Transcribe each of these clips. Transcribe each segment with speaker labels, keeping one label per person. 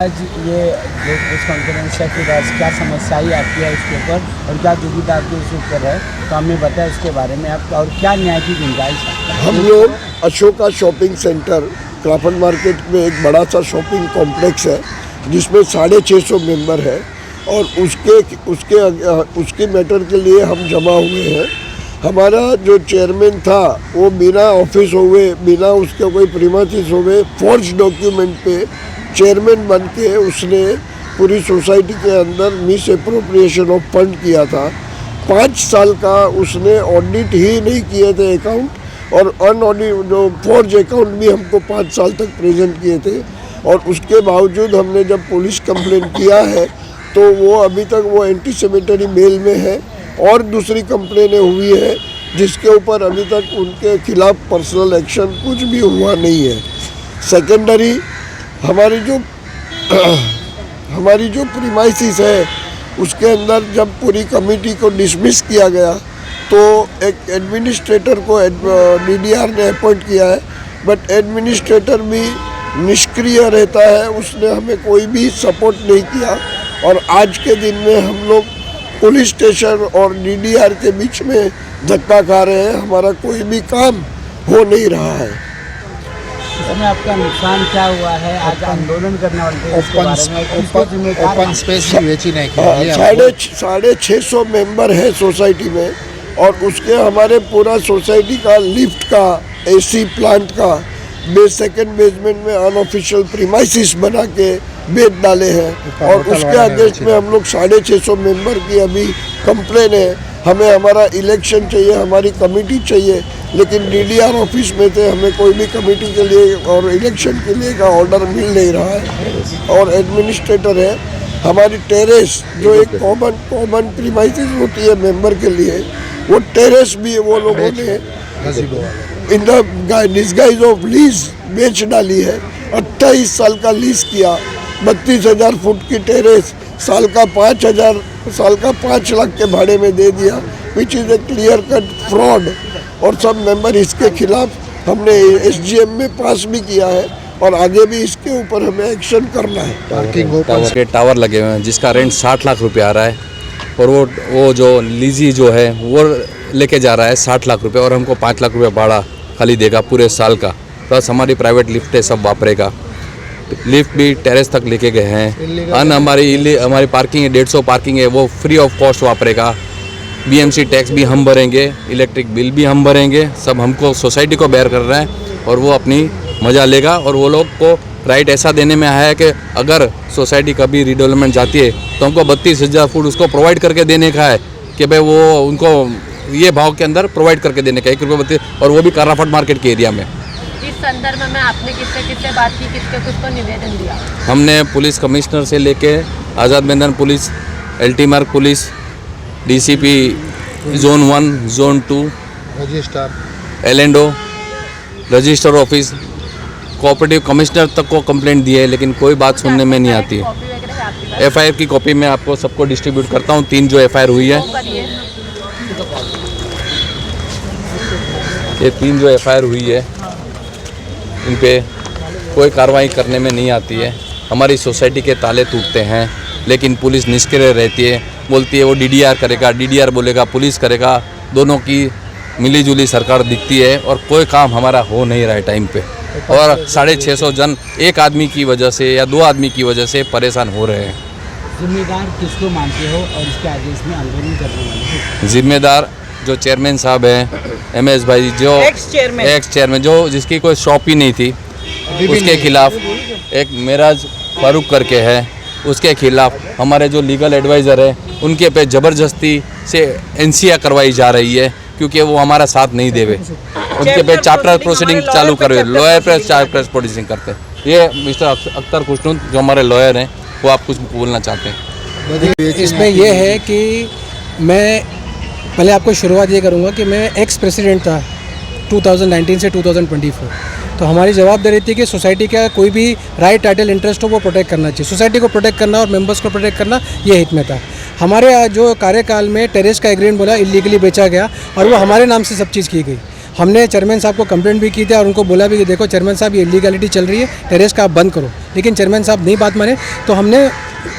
Speaker 1: आज ये press conference है कि आज क्या समस्या आई आपकी है उसके ऊपर और क्या दुविधा आपके उसके ऊपर है, तो हमें बताएं इसके बारे में आप और क्या न्याय की गुंजाइश है।
Speaker 2: हम लोग Ashoka shopping centre craft market में एक बड़ा सा शॉपिंग कॉम्प्लेक्स है जिसमें 650 मेंबर है और उसके मैटर के लिए हम जमा हुए हैं। हमारा जो चेयरमैन था वो बिना ऑफिस हुए, बिना उसके कोई प्रीमाइस हुए, फॉर्ज डॉक्यूमेंट पे चेयरमैन बन के उसने पूरी सोसाइटी के अंदर मिस एप्रोप्रिएशन ऑफ फंड किया था। 5 साल का उसने ऑडिट ही नहीं किए थे अकाउंट और अनऑडिट जो फॉर्ज अकाउंट भी हमको 5 साल तक प्रेजेंट किए थे और उसके बावजूद हमने जब पुलिस कंप्लेंट किया है तो वो अभी तक वो एंटीसेमेटरी मेल में है और दूसरी कंप्लेनें हुई है जिसके ऊपर अभी तक उनके खिलाफ पर्सनल एक्शन कुछ भी हुआ नहीं है। सेकेंडरी हमारी जो प्रीमाइसिस है उसके अंदर जब पूरी कमेटी को डिसमिस किया गया तो एक एडमिनिस्ट्रेटर को डीडीआर ने अपॉइंट किया है, बट एडमिनिस्ट्रेटर भी निष्क्रिय रहता है, उसने हमें कोई भी सपोर्ट नहीं किया और आज के दिन में हम लोग पुलिस स्टेशन और डीडीआर के बीच में धक्का खा रहे हैं। हमारा कोई भी काम हो नहीं रहा है।
Speaker 1: इसमें आपका नुकसान क्या हुआ है? आज आंदोलन करने वाले ओपन स्पेस बेची नहीं किया।
Speaker 2: 650 मेंबर है सोसाइटी में और उसके हमारे पूरा सोसाइटी का लिफ्ट का एसी प्लांट का सेकेंड बेसमेंट में अनऑफिशियल प्रीमाइसिस बना के बेच डाले हैं और उसके अगेंस्ट में हम लोग 650 मेंबर की अभी कंप्लेन है। हमें हमारा इलेक्शन चाहिए, हमारी कमेटी चाहिए, लेकिन डीडीआर ऑफिस में थे, हमें कोई भी कमेटी के लिए और इलेक्शन के लिए का ऑर्डर मिल नहीं रहा है और एडमिनिस्ट्रेटर है। हमारी टेरेस जो एक कॉमन प्रीमाइसिस होती है मेंबर के लिए, वो टेरेस भी वो लोगों ने in the disguise of lease बेच डाली है। 28 साल का लीज किया, 32,000 फुट की टेरेस साल का 5 लाख के भाड़े में दे दिया, which is a clear cut fraud और सब मेंबर इसके खिलाफ हमने एसजीएम में पास भी किया है और आगे भी इसके ऊपर हमें एक्शन करना है।
Speaker 3: टावर लगे हुए हैं जिसका रेंट 60 लाख रुपए आ रहा है और वो जो लीजी जो है वो लेके जा रहा है 60 लाख रुपए और हमको 5 लाख रुपए भाड़ा खाली देगा पूरे साल का, प्लस हमारी प्राइवेट लिफ्ट है सब वापरेगा। लिफ्ट भी टेरेस तक लेके गए हैं। हमारी पार्किंग है 150 पार्किंग है वो फ्री ऑफ कॉस्ट वापरेगा। बीएमसी टैक्स भी हम भरेंगे, इलेक्ट्रिक बिल भी हम भरेंगे, सब हमको सोसाइटी को बेयर कर रहा है और वो अपनी मज़ा लेगा। और वो लोग को राइट ऐसा देने में आया है कि अगर सोसाइटी कभी रीडेवलपमेंट जाती है तो हमको 32,000 फुट उसको प्रोवाइड करके देने का है कि भाई वो उनको ये भाव के अंदर प्रोवाइड करके देने का 1 रुपये 32 और वो भी क्राफट मार्केट के एरिया में।
Speaker 4: इस संदर्भ में आपने किससे बात की, किसको निवेदन दिया? हमने
Speaker 3: पुलिस कमिश्नर से लेके Azad Maidan police, LT Marg police, DCP zone 1, zone 2,
Speaker 5: registrar,
Speaker 3: एलएनडो, रजिस्टर ऑफिस, कोऑपरेटिव कमिश्नर तक को कंप्लेंट दी है, लेकिन कोई बात सुनने में नहीं आती है। एफआईआर की कॉपी मैं आपको सबको डिस्ट्रीब्यूट करता हूँ। 3 जो एफआईआर हुई है, ये 3 जो एफआईआर हुई है इन पे कोई कार्रवाई करने में नहीं आती है। हमारी सोसाइटी के ताले टूटते हैं लेकिन पुलिस निष्क्रिय रहती है, बोलती है वो डीडीआर करेगा, डीडीआर बोलेगा पुलिस करेगा, दोनों की मिलीजुली सरकार दिखती है और कोई काम हमारा हो नहीं रहा है टाइम पे। और 650 जन एक आदमी की वजह से या 2 आदमी की वजह से परेशान हो रहे हैं।
Speaker 1: जिम्मेदार किसको मानते हो और इसके आदेश में आंदोलन करने वाले?
Speaker 3: जिम्मेदार जो चेयरमैन साहब हैं एमएस भाई, जो एक्स चेयरमैन जो जिसकी कोई शॉप ही नहीं थी, उसके खिलाफ एक मेराज फारूक करके है, उसके खिलाफ हमारे जो लीगल एडवाइज़र है उनके पे ज़बरदस्ती से एनसीआर करवाई जा रही है क्योंकि वो हमारा साथ नहीं देवे। उनके पे चार्टर प्रोसीडिंग चालू करे, लॉयर पे चार्टर प्रोसीडिंग करते हैं। ये मिस्टर अख्तर खुशनूद जो हमारे लॉयर हैं, वो आप कुछ बोलना चाहते हैं?
Speaker 6: इसमें यह है कि मैं पहले आपको शुरुआत ये करूँगा कि मैं एक्स प्रेसिडेंट था 2019 से 2024। तो हमारी जवाबदारी थी कि सोसाइटी का कोई भी राइट टाइटल इंटरेस्ट हो वो प्रोटेक्ट करना चाहिए, सोसाइटी को प्रोटेक्ट करना और मेंबर्स को प्रोटेक्ट करना, ये हित में था। हमारे जो कार्यकाल में टेरेस का एग्रीमेंट बोला इलीगली बेचा गया और वो हमारे नाम से सब चीज़ की गई। हमने चेयरमैन साहब को कंप्लेंट भी की थी और उनको बोला भी कि देखो चेयरमैन साहब ये इलीगलिटी चल रही है, टेरेस का आप बंद करो, लेकिन चेयरमैन साहब नहीं बात माने तो हमने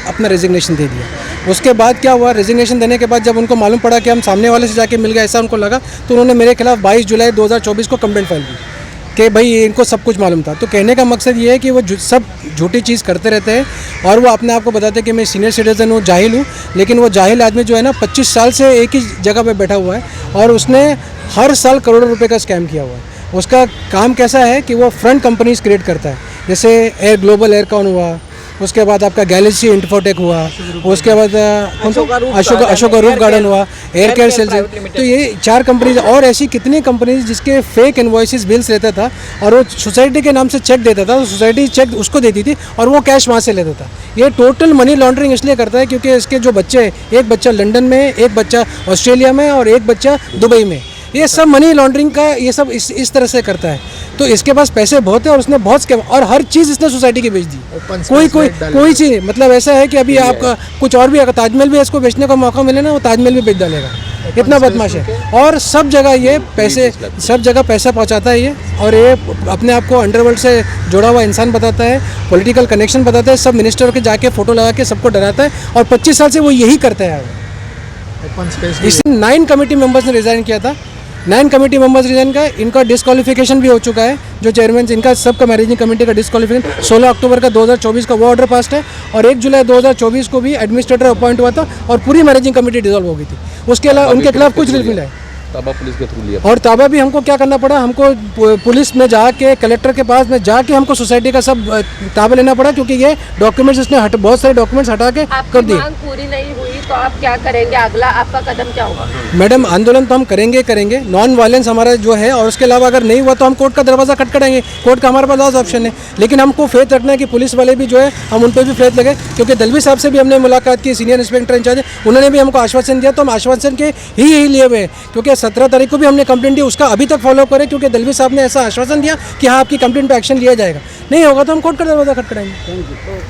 Speaker 6: अपना रेजिग्नेशन दे दिया। उसके बाद क्या हुआ, रेजिग्नेशन देने के बाद जब उनको मालूम पड़ा कि हम सामने वाले से जाके मिल गए, ऐसा उनको लगा, तो उन्होंने मेरे खिलाफ 22 जुलाई 2024 को कंप्लेंट फाइल की कि भाई इनको सब कुछ मालूम था। तो कहने का मकसद ये है कि वो सब झूठी चीज़ करते रहते हैं और वो अपने आप को बताते हैं कि मैं सीनियर सिटीज़न हूँ, जाहिल हूँ, लेकिन वो जाहिल आदमी जो है ना 25 साल से एक ही जगह पे बैठा हुआ है और उसने हर साल करोड़ों रुपए का स्कैम किया हुआ है। उसका काम कैसा है कि वो फ्रंट कंपनीज क्रिएट करता है, जैसे एयर ग्लोबल एयरकॉन हुआ, उसके बाद आपका गैलेक्सी इंफोटेक हुआ, उसके बाद अशोका रूफ गार्डन हुआ, एयर केयर सेल्स, तो ये 4 कंपनीज और ऐसी कितनी कंपनीज जिसके फेक इनवॉइसेस बिल्स रहता था और वो सोसाइटी के नाम से चेक देता था, तो सोसाइटी चेक उसको देती थी और वो कैश वहाँ से लेता था। ये टोटल मनी लॉन्ड्रिंग इसलिए करता है क्योंकि इसके जो बच्चे हैं, एक बच्चा लंदन में, एक बच्चा ऑस्ट्रेलिया में और एक बच्चा दुबई में, ये सब मनी लॉन्ड्रिंग का ये सब इस तरह से करता है। तो इसके पास पैसे बहुत है और उसने बहुत स्कैम और हर चीज़ इसने सोसाइटी की बेच दी। कोई चीज़ मतलब ऐसा है कि अभी आपका कुछ और भी अगर ताजमहल भी इसको बेचने का मौका मिले ना, वो ताजमहल भी बेच डालेगा, इतना बदमाश है। और सब जगह ये पैसे, सब जगह पैसा पहुंचाता है ये, और ये अपने आप को अंडरवर्ल्ड से जुड़ा हुआ इंसान बताता है, पॉलिटिकल कनेक्शन बताता है, सब मिनिस्टर के जाके फ़ोटो लगा के सबको डराता है और 25 साल से वो यही करता है। इसने 9 कमेटी मेंबर्स ने रिज़ाइन किया था, 9 कमेटी मेंबर्स रिजाइन का, इनका डिस्क्वालिफिकेशन भी हो चुका है। जो चेयरमैन इनका सबका मैनेजिंग कमेटी का डिस्क्वालिफिकेशन 16 अक्टूबर का 2024 का वो ऑर्डर पास है और 1 जुलाई 2024 को भी एडमिनिस्ट्रेटर अपॉइंट हुआ था और पूरी मैनेजिंग कमेटी डिसॉल्व हो गई थी। उसके अलावा उनके खिलाफ कुछ रिलीफ मिला है,
Speaker 3: ताबा पुलिस के थ्रू लिया
Speaker 6: और ताबा भी हमको क्या करना पड़ा, हमको पुलिस में जाके कलेक्टर के पास में जाके हमको सोसाइटी का सब ताबा लेना पड़ा, क्योंकि ये डॉक्यूमेंट्स उसने बहुत सारे डॉक्यूमेंट्स हटा के कर दिए।
Speaker 4: मांग पूरी नहीं हुई तो आप क्या करेंगे, अगला आपका कदम क्या होगा?
Speaker 6: मैडम आंदोलन तो हम करेंगे, नॉन वायलेंस हमारा जो है, और उसके अलावा अगर नहीं हुआ तो हम कोर्ट का दरवाज़ा खटखटाएंगे। कोर्ट का हमारे पास लास्ट ऑप्शन है, लेकिन हमको फेथ रखना है कि पुलिस वाले भी जो है हम उन पर भी फेथ लगे, क्योंकि दलवी साहब से भी हमने मुलाकात की, सीनियर इंस्पेक्टर इंचार्ज, उन्होंने भी हमको आश्वासन दिया, तो हम आश्वासन के ही लिए हुए हैं, क्योंकि 17 तारीख को भी हमने कंप्लेंट दी, उसका अभी तक फॉलो करें, क्योंकि दलवी साहब ने ऐसा आश्वासन दिया कि हाँ आपकी कंप्लेंट पर एक्शन लिया जाएगा। नहीं होगा तो हम कोर्ट का दरवाज़ा खटखटाएंगे।